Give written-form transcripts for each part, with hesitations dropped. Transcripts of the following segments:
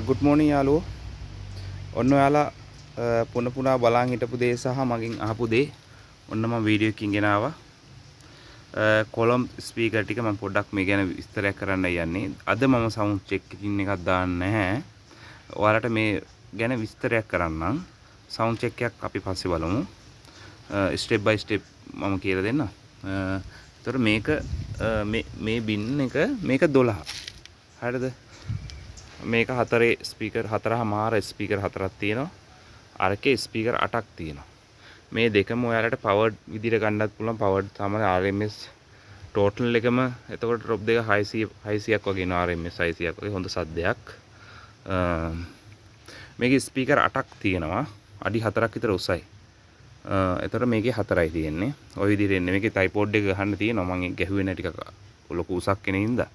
Good මෝනින් යාළුවෝ. ඔන්න ඔයාලා පුන පුනා බලන් හිටපු දේ සහ මගෙන් අහපු දේ ඔන්න මම වීඩියෝ එකකින් ගෙන ආවා. කොලම් ස්පීකර් ටික මම පොඩ්ඩක් මේ ගැන විස්තරයක් කරන්න යන්නේ. අද මම සවුන්ඩ් චෙක් එකකින් එකක් දාන්නේ නැහැ. ඔයාලට මේ ගැන විස්තරයක් කරන්නම්. සවුන්ඩ් චෙක් එකක් අපි පස්සේ බලමු. ස්ටෙප් බයි ස්ටෙප් මම කියලා දෙන්නම්. ඒතර මේක මේ බින් එක මේක 12. හරිද? මේක හතරේ ස්පීකර් හතරමාර ස්පීකර් හතරක් තියෙනවා. අරකේ ස්පීකර් 8ක් තියෙනවා. මේ දෙකම ඔයාලට පවර්ඩ් විදිහට ගන්නත් පුළුවන්. පවර්ඩ් තමයි RMS ටෝටල් එකම. එතකොට ඩ්‍රොප් දෙක 600ක් වගේ එනවා. RMS 600ක් වගේ හොඳ සද්දයක්. මේකේ ස්පීකර් 8ක් තියෙනවා. අඩි 4ක් විතර උසයි. එතකොට මේකේ 4යි තියෙන්නේ. ওই විදිහට එන්නේ. මේකේ ටයිපෝඩ් එක ගහන්න තියෙනවා. මම ගැහුවේ නැහැ ටිකක් ලොකු උසක් කෙනෙක් හින්දා.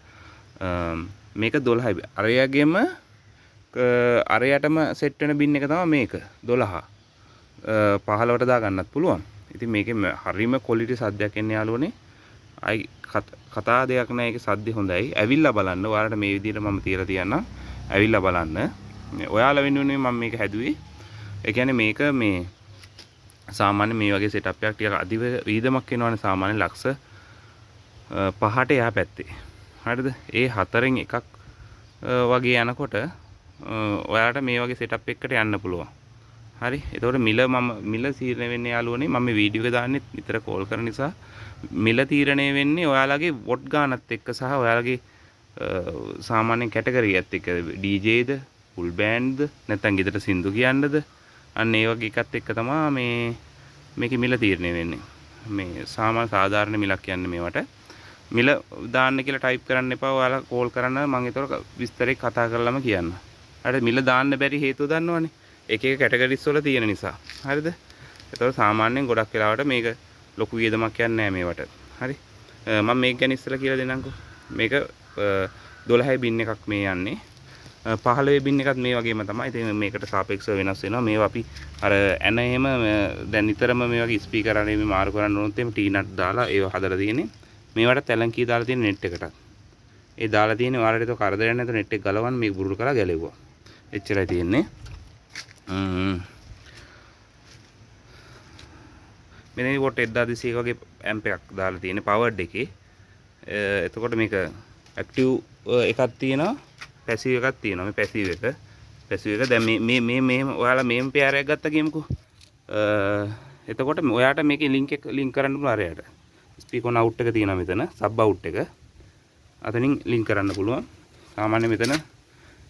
මේක 12යි. අරයගෙම අරයටම සෙට් වෙන බින් එක තමයි මේක 12. 15ට දා ගන්නත් පුළුවන්. ඉතින් මේකේ හරීම ක්වොලිටි සද්දයක් එන්නේ යාළුවනේ. අයි කතා දෙයක් නෑ. ඒකේ සද්ද හොඳයි. ඇවිල්ලා බලන්න. ඔයාලට මේ විදිහට මම තියලා තියන්නම්. ඇවිල්ලා බලන්න. ඔයාලා වෙනුවෙන් මම මේක හැදුවේ. ඒ කියන්නේ මේක මේ සාමාන්‍ය මේ වගේ සෙටප් එකක් ටිකක් අධි විහිදමක් එනවනේ සාමාන්‍ය ලක්ෂ 5ට එහා පැත්තේ. හරිද? ඒ හතරෙන් එකක් වගේ යනකොට ඔයාලට මේ වගේ සෙටප් එකකට යන්න පුළුවන්. හරි. එතකොට මිල තීරණය වෙන්නේ යාළුවනේ. මම මේ වීඩියෝ එක දාන්නේ නිතර කෝල් කරන නිසා මිල තීරණය වෙන්නේ ඔයාලගේ වොට් ගානත් එක්ක සහ ඔයාලගේ සාමාන්‍ය කැටගරියත් එක්ක. DJද, ෆුල් බෑන්ඩ්ද, නැත්නම් ගෙදර සින්දු කියන්නද? අන්න ඒ වගේ එකත් එක්ක තමයි මේකේ මිල තීරණය වෙන්නේ. මේ සාධාරණ මිලක් කියන්නේ මේවට. මිල දාන්න කියලා ටයිප් කරන්න එපා. ඔයාලා කෝල් කරන්න මම ඒතර විස්තරේ කතා කරලාම කියන්න. හරිද? මිල දාන්න බැරි හේතුව දන්නවනේ. එක එක කැටගරිස් වල තියෙන නිසා. හරිද? ඒතර සාමාන්‍යයෙන් ගොඩක් වෙලාවට මේක ලොකු වියදමක් යන්නේ නැහැ මේවට. හරි? මම මේක ගැන ඉස්සෙල්ලා කියලා දෙන්නම්කෝ. මේක 12 බින් එකක් මේ යන්නේ. 15 බින් එකත් මේ වගේම තමයි. ඉතින් මේකට සාපේක්ෂව වෙනස් වෙනවා. මේවා අපි අර එන එහෙම දැන් නිතරම මේ වගේ ස්පීකර් අනේ මේ මාරු කරන්න ඕනොත් එimhe T-nut දාලා ඒව හදලා තියෙන්නේ. මේවට තැලන්කී දාලා තියෙන net එකටත්. ඒ දාලා තියෙන්නේ ඔයාලට ඒක කරදරයක් නැතුව net එක ගලවන්න මේක බුරුල් කරලා ගැලෙවුවා. එච්චරයි තියෙන්නේ. මෙන්න වොට් 1200 වගේ ඇම්ප් එකක් දාලා තියෙන්නේ පවර්ඩ් එකේ. එතකොට මේක ඇක්ටිව් එකක් තියෙනවා, පැසිව් එකක් තියෙනවා. මේ පැසිව් එක. පැසිව් එක දැන් මේ ඔයාලා මේම් පෙයාරයක් ගත්තා කියමුකෝ. එතකොට ඔයාට මේකේ ලින්ක් කරන්න පුළුවන් අරයට. ස්පීකර් on out එක තියෙනවා මෙතන, සබ් out එක. අතනින් ලින්ක් කරන්න පුළුවන්. සාමාන්‍ය මෙතන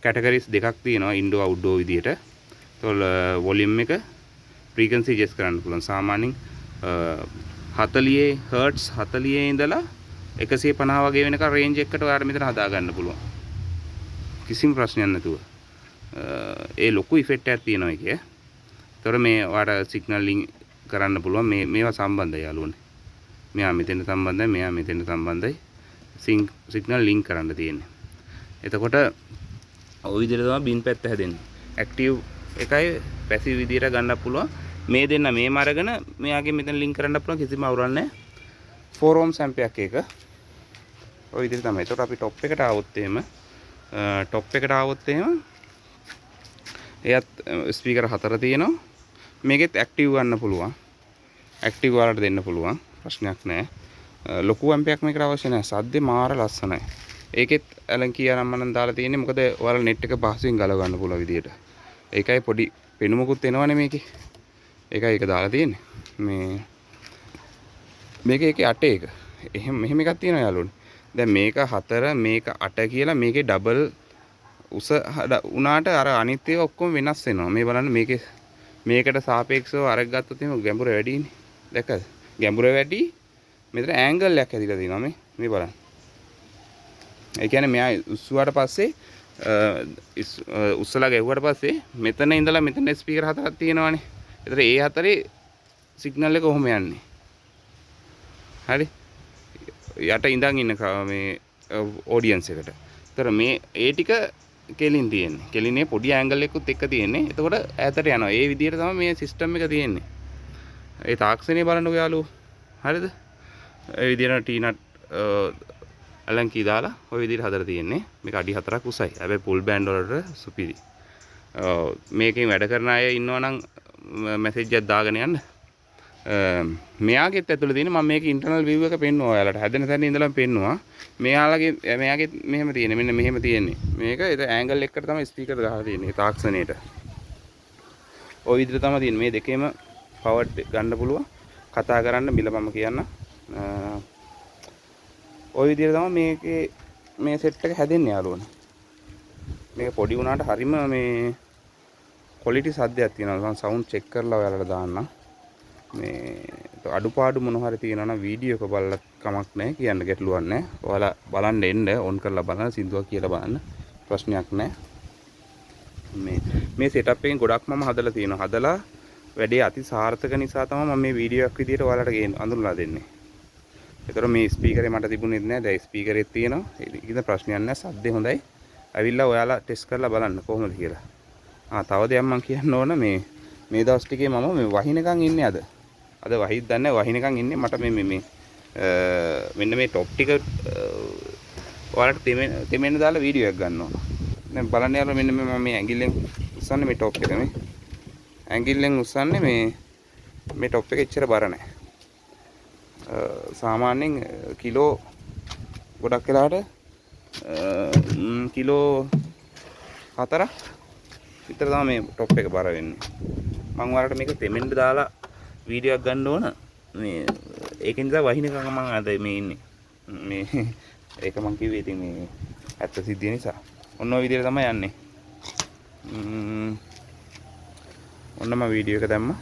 කැටගරිස් දෙකක් තියෙනවා ඉන්ඩෝ අවුට්ඩෝ විදියට. ඒතකොට වොලියම් එක ෆ්‍රීකවන්සි ඇඩ්ජස්ට් කරන්න පුළුවන්. සාමාන්‍යයෙන් 40 හර්ට්ස් 40 ඉඳලා 150 වගේ වෙනකන් රේන්ජ් එකකට ඔයාලා මෙතන හදා ගන්න පුළුවන්. කිසිම ප්‍රශ්නයක් නැතුව. ඒ ලොකු ඉෆෙක්ට් එකක් තියෙනවා ඒකේ. ඒතකොට මේ ඔයාලා සිග්නල් ලින්ක් කරන්න පුළුවන්. මේවා සම්බන්ධයි යාළුවනේ. මෙයා මෙතෙන් සම්බන්ධයි, මෙයා මෙතෙන් සම්බන්ධයි. සිග්නල් ලින්ක් කරන්න තියෙන්නේ. එතකොට ওই විදිහට තමයි බින් පැත්ත හැදෙන්නේ. ඇක්ටිව් එකයි පැසිව් විදිහට ගන්න පුළුවන්. මේ දෙන්න මේම අරගෙන මෙයාගේ මෙතන ලින්ක් කරන්න පුළුවන්. කිසිම අවුලක් නැහැ. 4 ohms amp එකක් ඒක. ওই විදිහට තමයි. එතකොට අපි টොප් එකට ආවොත් එහෙම එයත් ස්පීකර් 4 තියෙනවා. මේකෙත් ඇක්ටිව් ගන්න පුළුවන්. ඇක්ටිව් වලට දෙන්න පුළුවන්. ප්‍රශ්නයක් නැහැ. ලොකු ඇම්පයක් මේකට අවශ්‍ය නැහැ. සද්දේ මාර ලස්සනයි. ඒකෙත් ඇලන් කියා නම් මම දාලා තියෙන්නේ මොකද ඔයාලා net එක පහසුවෙන් ගලව ගන්න පුළුවන් විදියට. ඒකයි පොඩි පෙනුමකුත් එනවනේ මේකේ. ඒකයි ඒක දාලා තියෙන්නේ. මේකේ 8 එක. මෙහෙම එකක් තියෙනවා යාළුවනේ. දැන් මේක 4 මේක 8 කියලා මේකේ ඩබල් උස උනාට අර අනිත් ඒවා ඔක්කොම වෙනස් වෙනවා. මේ බලන්න මේකට සාපේක්ෂව අරක් ගත්තොත් එහෙම ගැඹුර වැඩිනේ. දැක්කද? ගැඹුර වැඩි. මෙතන ඇන්ගල් එකක් ඇදිලා තියෙනවා මේ බලන්න. ඒ කියන්නේ මෙයා උස්සුවාට පස්සේ උස්සලා ගැහුවාට පස්සේ මෙතන ඉඳලා මෙතන ස්පීකර් 4ක් තියෙනවානේ. ඒතර ඒ හතරේ සිග්නල් එක කොහොම යන්නේ? හරි. යට ඉඳන් ඉන්න මේ ඔඩියන්ස් එකට. ඒතර මේ ඒ ටික කෙලින් තියෙන්නේ. කෙලිනේ පොඩි ඇන්ගල් එකකුත් එක්ක තියෙන්නේ. එතකොට ඈතට යනවා. ඒ විදිහට තමයි මේ සිස්ටම් එක තියෙන්නේ. ඒ තාක්ෂණය බලන්නකෝ යාළුවෝ. හරිද? ඒ විදිහට T-nut ඇලන් කී දාලා ওই විදිහට හදලා තියෙන්නේ. මේක අඩි 4ක් උසයි. හැබැයි පුල් බෑන්ඩ් වලට සුපිරි. මේකෙන් වැඩ කරන අය ඉන්නවා නම් මැසේජ් එකක් දාගෙන යන්න. මෙයාගෙත් ඇතුළේ තියෙන මම මේක ඉන්ටර්නල් view එක පෙන්නුවා ඔයාලට. හැදෙන තැන ඉඳලා පෙන්නුවා. මෙයාගෙත් මෙහෙම තියෙන්නේ. මෙන්න මෙහෙම තියෙන්නේ. මේක ඒක ඇන්ගල් එකකට තමයි ස්පීකර් ගහලා තියෙන්නේ තාක්ෂණයට. ওই විදිහට තමයි තියෙන්නේ. මේ දෙකේම පවර් ගන්න පුළුවන්. කතා කරන්න බිල මම කියන්න. ওই විදිහට තමයි මේකේ මේ සෙට් එක හැදෙන්නේ යාළුවනේ. මේක පොඩි වුණාට හරිම මේ ක්වොලිටි සද්දයක් තියෙනවා. මම සවුන්ඩ් චෙක් කරලා ඔයාලට දාන්නම්. මේ අඩුපාඩු මොන හරි තියෙනවා නම් වීඩියෝ එක බලලා කමක් නැහැ කියන්න ගැටලුවක් නැහැ. ඔයාලා බලන්න එන්න ඔන් කරලා බලන්න සින්දුවක් කියලා බලන්න ප්‍රශ්නයක් නැහැ. මේ සෙටප් එකෙන් ගොඩක් මම හදලා තියෙනවා. හදලා වැඩේ අති සාර්ථක නිසා තමයි මම මේ වීඩියෝ එකක් විදියට ඔයාලට අඳුරලා දෙන්නේ. ඒතර මේ ස්පීකරේ මට තිබුණේ නැහැ. දැන් ස්පීකරෙත් තියෙනවා. ඒක ප්‍රශ්නයක් නැහැ. සද්දේ හොඳයි. ඇවිල්ලා ඔයාලා ටෙස්ට් කරලා බලන්න කොහොමද කියලා. තව දෙයක් මම කියන්න ඕන මේ දවස් ටිකේ මම මේ වහිනකන් ඉන්නේ අද වහිත් දන්නේ වහිනකන් ඉන්නේ මට මේ මෙන්න මේ টොප් ටික ඔයාලට තෙමෙන්න දාලා වීඩියෝ එකක් ගන්න ඕන. දැන් බලන්න යාළුවා මෙන්න මම මේ ඇඟිල්ලෙන් උස්සන්නේ මේ টොප් එක මේ. ඇඟිල්ලෙන් උස්සන්නේ මේ টොප් එක එච්චර බර නැහැ. සාමාන්‍යයෙන් කිලෝ ගොඩක් වෙලාවට කිලෝ 4ක් විතර තමයි මේ টොප් එක බර වෙන්නේ. මම ඔයාලට මේක තෙමෙන්න දාලා වීඩියෝ එකක් ගන්න ඕන. මේ ඒකෙන් නිසා වහිනකම මම අද මේ ඉන්නේ. මේ ඒක මම කිව්වේ ඉතින් මේ ඇත්ත සිද්ධිය නිසා. ඔන්න ඔය විදිහට තමයි යන්නේ. ඔන්න මම වීඩියෝ එක දැම්මා.